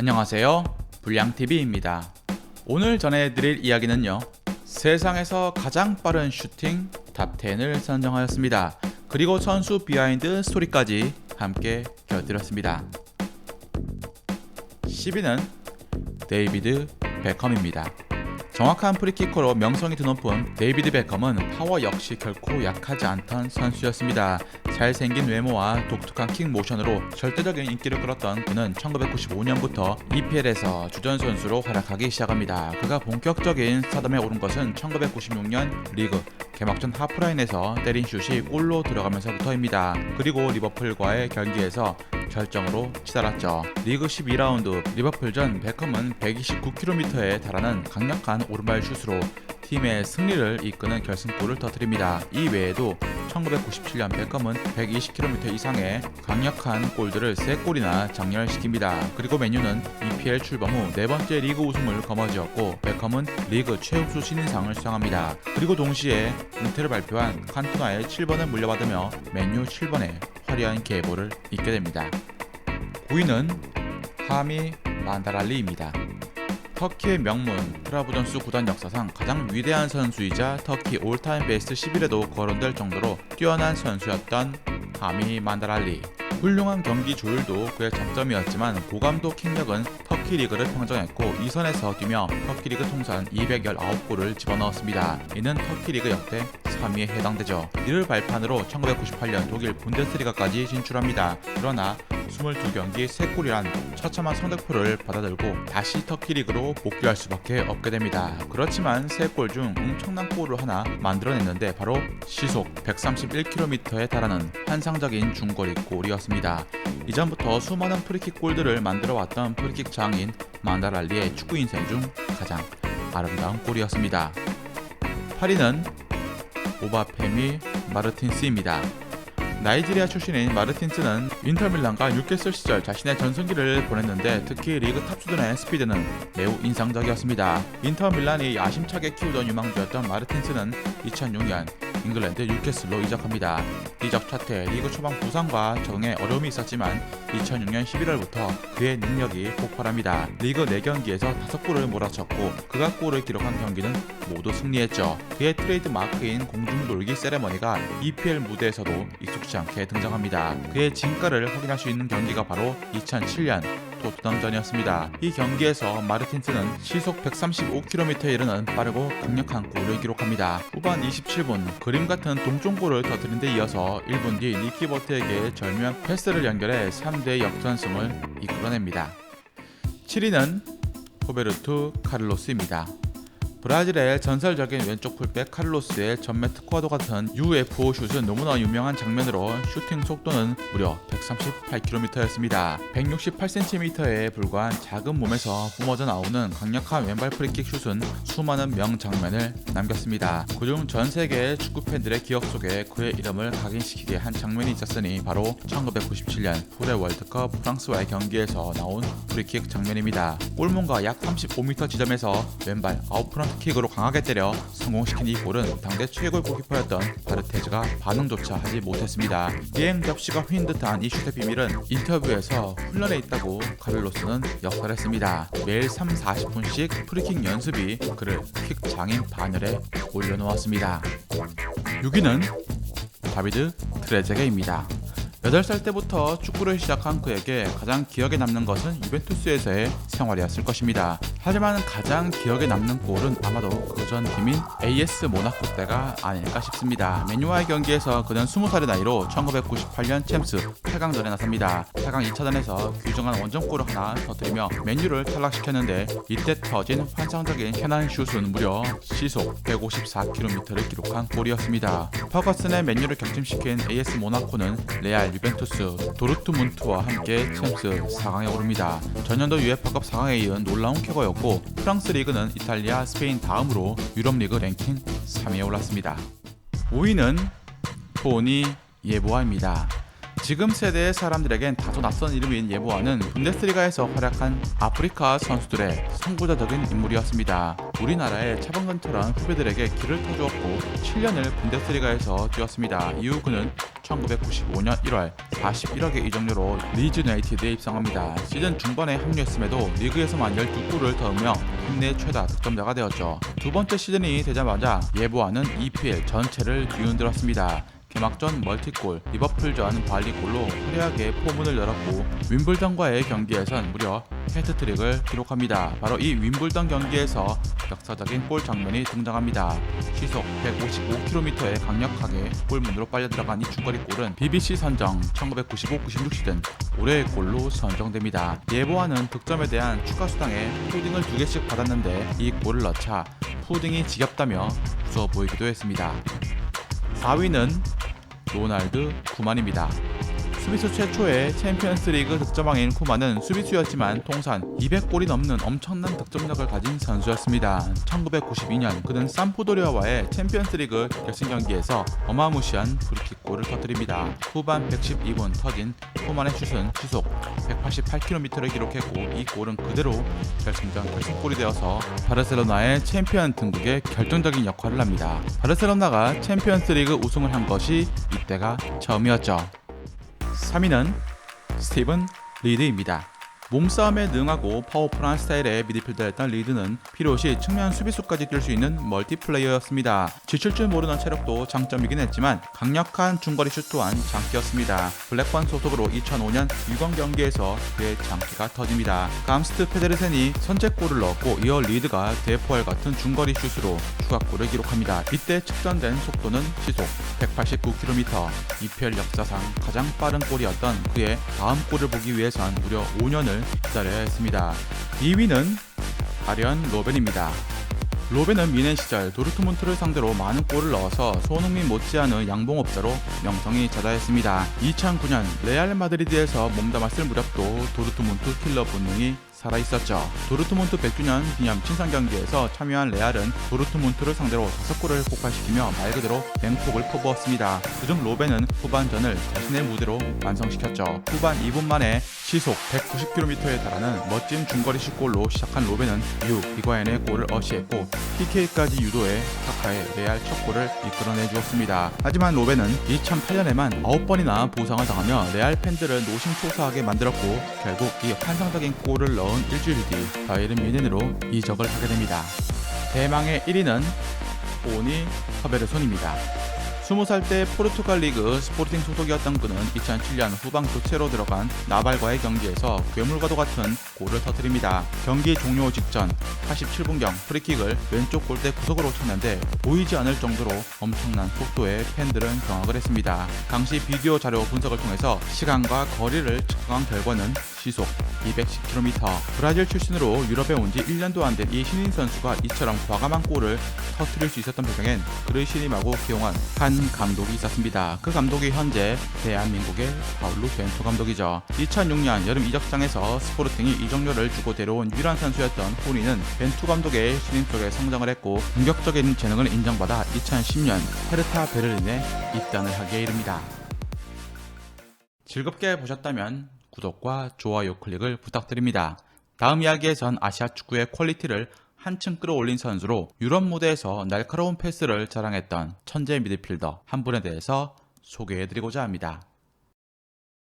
안녕하세요, 불량TV입니다. 오늘 전해드릴 이야기는요, 세상에서 가장 빠른 슈팅 탑10을 선정하였습니다. 그리고 선수 비하인드 스토리까지 함께 곁들였습니다. 10위는 데이비드 베컴입니다. 정확한 프리키커로 명성이 드높은 데이비드 베컴은 파워 역시 결코 약하지 않던 선수였습니다. 잘생긴 외모와 독특한 킥 모션으로 절대적인 인기를 끌었던 그는 1995년부터 EPL에서 주전 선수로 활약하기 시작합니다. 그가 본격적인 스타덤에 오른 것은 1996년 리그 개막전 하프라인에서 때린 슛이 골로 들어가면서부터입니다. 그리고 리버풀과의 경기에서 결정으로 치달았죠. 리그 12라운드 리버풀전 베컴은 129km에 달하는 강력한 오른발 슛으로 팀의 승리를 이끄는 결승골을 터뜨립니다. 이 외에도 1997년 베컴은 120km 이상의 강력한 골들을 3골이나 장렬시킵니다. 그리고 맨유는 EPL 출범 후 4번째 리그 우승을 거머쥐었고 베컴은 리그 최우수 신인상을 수상합니다. 그리고 동시에 은퇴를 발표한 칸토나의 7번을 물려받으며 맨유 7번의 화려한 계보를 잇게 됩니다. 9위는 하미 만다랄리입니다. 터키의 명문 트라브존스 구단 역사상 가장 위대한 선수이자 터키 올타임 베스트 10일에도 거론될 정도로 뛰어난 선수였던 하미 만다랄리. 훌륭한 경기 조율도 그의 장점이었지만 고감도 킥력은 터키 리그를 평정했고 2선에서 뛰며 터키 리그 통산 219골을 집어넣었습니다. 이는 터키 리그 역대 3위에 해당되죠. 이를 발판으로 1998년 독일 분데스리가까지 진출합니다. 그러나 22경기 3골이란 처참한 성적표를 받아들고 다시 터키 리그로 복귀할 수밖에 없게 됩니다. 그렇지만 3골 중 엄청난 골을 하나 만들어냈는데 바로 시속 131km에 달하는 환상적인 중거리 골이었습니다. 이전부터 수많은 프리킥 골들을 만들어왔던 프리킥 장인 만다랄리의 축구 인생 중 가장 아름다운 골이었습니다. 8위는 오바페미 마르틴스입니다. 나이지리아 출신인 마르틴스는 인터밀란과 뉴캐슬 시절 자신의 전성기를 보냈는데 특히 리그 탑수준의 스피드는 매우 인상적이었습니다. 인터밀란이 야심차게 키우던 유망주였던 마르틴스는 2006년 잉글랜드 뉴캐슬로 이적합니다. 이적 첫해 리그 초반 부상과 적응에 어려움이 있었지만 2006년 11월부터 그의 능력이 폭발합니다. 리그 4경기에서 5골을 몰아쳤고 그가 골을 기록한 경기는 모두 승리했죠. 그의 트레이드 마크인 공중돌기 세레머니가 EPL 무대에서도 익숙지 않게 등장합니다. 그의 진가를 확인할 수 있는 경기가 바로 2007년 토트넘전이었습니다. 이 경기에서 마르틴스는 시속 135km에 이르는 빠르고 강력한 골을 기록합니다. 후반 27분 그림 같은 동점골을 터뜨린 데 이어서 1분 뒤 니키 버트에게 절묘한 패스를 연결해 3대 역전승을 이끌어냅니다. 7위는 호베르투 카를로스입니다. 브라질의 전설적인 왼쪽 풀백 카를로스의 전매 특화도 같은 UFO 슛은 너무나 유명한 장면으로 슈팅 속도는 무려 138km였습니다. 168cm에 불과한 작은 몸에서 뿜어져 나오는 강력한 왼발 프리킥 슛은 수많은 명장면을 남겼습니다. 그중 전 세계 축구 팬들의 기억 속에 그의 이름을 각인시키게 한 장면이 있었으니 바로 1997년 후레 월드컵 프랑스와의 경기에서 나온 프리킥 장면입니다. 골문과 약 35m 지점에서 왼발 아웃프런트 킥으로 강하게 때려 성공시킨 이 골은 당대 최고의 골키퍼였던 바르테즈가 반응조차 하지 못했습니다. 비행 접시가 휜 듯한 이 슛의 비밀은 인터뷰에서 훈련에 있다고 카를로스는 역설했습니다. 매일 30-40분씩 프리킥 연습이 그를 킥 장인 반열에 올려놓았습니다. 6위는 다비드 트레제게입니다. 8살 때부터 축구를 시작한 그에게 가장 기억에 남는 것은 유벤투스에서의 생활이었을 것입니다. 하지만 가장 기억에 남는 골은 아마도 그 전 팀인 AS 모나코 때가 아닐까 싶습니다. 맨유와의 경기에서 그는 20살의 나이로 1998년 챔스 8강전에 나섭니다. 8강 2차전에서 규정한 원정골을 하나 터뜨리며 맨유를 탈락시켰는데 이때 터진 환상적인 캐난 슛은 무려 시속 154km를 기록한 골이었습니다. 퍼거슨의 맨유를 격침시킨 AS 모나코는 레알 유벤투스, 도르트문트와 함께 챔스 4강에 오릅니다. 전년도 UEFA컵 4강에 이은 놀라운 쾌거였고 프랑스 리그는 이탈리아, 스페인 다음으로 유럽 리그 랭킹 3위에 올랐습니다. 5위는 토니 예보아입니다. 지금 세대의 사람들에겐 다소 낯선 이름인 예보아는 분데스리가에서 활약한 아프리카 선수들의 선구자적인 인물이었습니다. 우리나라의 차범근처럼 후배들에게 길을 터주었고 7년을 분데스리가에서 뛰었습니다. 이후 그는 1995년 1월 41억의 이적료로 리즈 유나이티드에 입성합니다. 시즌 중반에 합류했음에도 리그에서만 12골을 넣으며 팀 내 최다 득점자가 되었죠. 두 번째 시즌이 되자마자 예보하는 EPL 전체를 뒤흔들었습니다. 개막전 멀티골, 리버풀전 발리골로 화려하게 포문을 열었고 윈블던과의 경기에선 무려 해트트릭을 기록합니다. 바로 이 윈블던 경기에서 역사적인 골 장면이 등장합니다. 시속 155km에 강력하게 골문으로 빨려들어간 이 중거리 골은 BBC 선정 1995-96 시즌 올해의 골로 선정됩니다. 예보하는 득점에 대한 추가 수당에 푸딩을 2개씩 받았는데 이 골을 넣자 푸딩이 지겹다며 웃어 보이기도 했습니다. 4위는 로날드 쿠만입니다. 수비수 최초의 챔피언스리그 득점왕인 쿠만은 수비수였지만 통산 200골이 넘는 엄청난 득점력을 가진 선수였습니다. 1992년 그는 삼프도리아와의 챔피언스리그 결승 경기에서 어마무시한 프리킥골을 터뜨립니다. 후반 112분 터진 쿠만의 슛은 시속 188km를 기록했고 이 골은 그대로 결승전 결승골이 되어서 바르셀로나의 챔피언 등극에 결정적인 역할을 합니다. 바르셀로나가 챔피언스리그 우승을 한 것이 이때가 처음이었죠. 3위는 스티븐 리드입니다. 몸싸움에 능하고 파워풀한 스타일의 미드필더였던 리드는 필요시 측면 수비수까지 뛸 수 있는 멀티플레이어였습니다. 지칠 줄 모르는 체력도 장점이긴 했지만 강력한 중거리 슛 또한 장기였습니다. 블랙번 소속으로 2005년 유관 경기에서 그의 장기가 터집니다. 감스트 페데르센이 선제골을 넣었고 이어 리드가 대포알 같은 중거리 슛으로 추가골을 기록합니다. 이때 측정된 속도는 시속 189km, EPL 역사상 가장 빠른 골이었던 그의 다음 골을 보기 위해선 무려 5년을 기다려야 했습니다. 2위는 아리언 로벤입니다. 로벤은 미넨 시절 도르트문트를 상대로 많은 골을 넣어서 손흥민 못지않은 양봉업자로 명성이 자자했습니다. 2009년 레알 마드리드에서 몸담았을 무렵도 도르트문트 킬러 본능이 살아있었죠. 도르트문트 100주년 기념 친선 경기에서 참여한 레알은 도르트문트를 상대로 5골을 폭발시키며 말 그대로 맹폭을 퍼부었습니다. 그중 로벤은 후반전을 자신의 무대로 완성시켰죠. 후반 2분 만에 시속 190km에 달하는 멋진 중거리 슛골로 시작한 로벤은 이후 히과인의 골을 어시했고 PK까지 유도해 카카의 레알 첫 골을 이끌어내 주었습니다. 하지만 로벤은 2008년에만 9번이나 부상을 당하며 레알 팬들을 노심초사하게 만들었고 결국 이 환상적인 골을 넣은 일주일 뒤 바이에른 뮌헨으로 이적을 하게 됩니다. 대망의 1위는 오니 허베르손입니다. 20살 때 포르투갈 리그 스포르팅 소속이었던 그는 2007년 후반 교체로 들어간 나발과의 경기에서 괴물과도 같은 골을 터뜨립니다. 경기 종료 직전 87분경 프리킥을 왼쪽 골대 구석으로 쳤는데 보이지 않을 정도로 엄청난 속도에 팬들은 경악을 했습니다. 당시 비디오 자료 분석을 통해서 시간과 거리를 측정한 결과는 시속 210km. 브라질 출신으로 유럽에 온 지 1년도 안 된 이 신인 선수가 이처럼 과감한 골을 터뜨릴 수 있었던 배경엔 그를 신임하고 기용한 한 감독이 있었습니다. 그 감독이 현재 대한민국의 파울루 벤투 감독이죠. 2006년 여름 이적장에서 스포르팅이 이적료를 주고 데려온 유일한 선수였던 호니는 벤투 감독의 신임 속에 성장을 했고 공격적인 재능을 인정받아 2010년 헤르타 베를린에 입단을 하기에 이릅니다. 즐겁게 보셨다면 구독과 좋아요 클릭을 부탁드립니다. 다음 이야기에선 아시아 축구의 퀄리티를 한층 끌어올린 선수로 유럽 무대에서 날카로운 패스를 자랑했던 천재 미드필더 한 분에 대해서 소개해드리고자 합니다.